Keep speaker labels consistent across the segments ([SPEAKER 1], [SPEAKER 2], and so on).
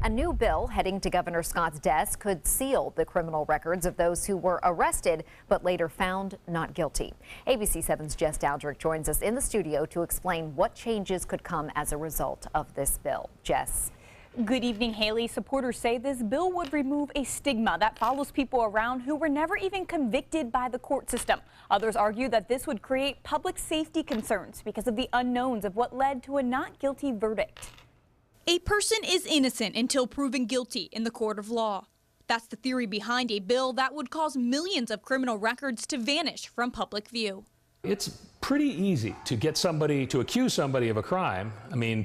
[SPEAKER 1] A new bill heading to Governor Scott's desk could seal the criminal records of those who were arrested but later found not guilty. ABC 7's Jess Dowdrick joins us in the studio to explain what changes could come as a result of this bill. Jess.
[SPEAKER 2] Good evening, Haley. Supporters say this bill would remove a stigma that follows people around who were never even convicted by the court system. Others argue that this would create public safety concerns because of the unknowns of what led to a not guilty verdict.
[SPEAKER 3] A person is innocent until proven guilty in the court of law. That's the theory behind a bill that would cause millions of criminal records to vanish from public view.
[SPEAKER 4] It's pretty easy to get somebody to accuse somebody of a crime. I mean,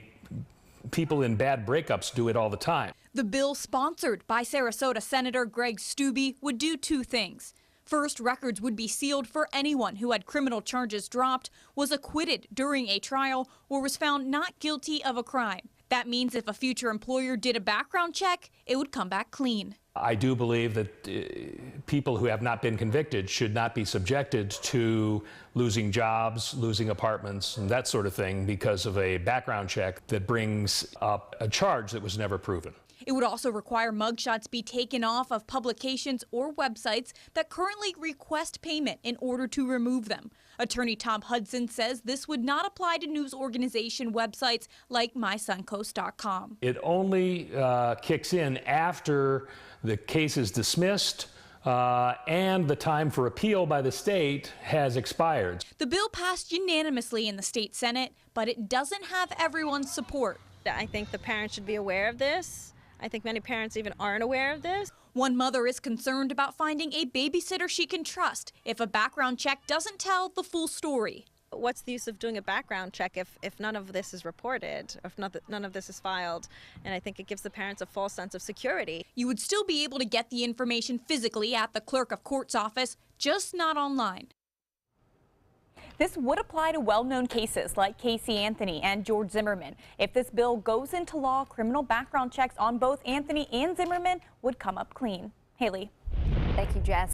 [SPEAKER 4] people in bad breakups do it all the time.
[SPEAKER 3] The bill, sponsored by Sarasota Senator Greg Stubbe, would do two things. First, records would be sealed for anyone who had criminal charges dropped, was acquitted during a trial, or was found not guilty of a crime. That means if a future employer did a background check, it would come back clean.
[SPEAKER 4] I do believe that people who have not been convicted should not be subjected to losing jobs, losing apartments, and that sort of thing because of a background check that brings up a charge that was never proven.
[SPEAKER 3] It would also require mugshots be taken off of publications or websites that currently request payment in order to remove them. Attorney Tom Hudson says this would not apply to news organization websites like mysuncoast.com.
[SPEAKER 4] It only kicks in after the case is dismissed and the time for appeal by the state has expired.
[SPEAKER 3] The bill passed unanimously in the state Senate, but it doesn't have everyone's support.
[SPEAKER 5] I think the parents should be aware of this. I think many parents even aren't aware of this.
[SPEAKER 3] One mother is concerned about finding a babysitter she can trust if a background check doesn't tell the full story.
[SPEAKER 5] What's the use of doing a background check if none of this is reported, if none of this is filed? And I think it gives the parents a false sense of security.
[SPEAKER 3] You would still be able to get the information physically at the clerk of court's office, just not online.
[SPEAKER 2] This would apply to well-known cases like Casey Anthony and George Zimmerman. If this bill goes into law, criminal background checks on both Anthony and Zimmerman would come up clean. Haley.
[SPEAKER 1] Thank you, Jess.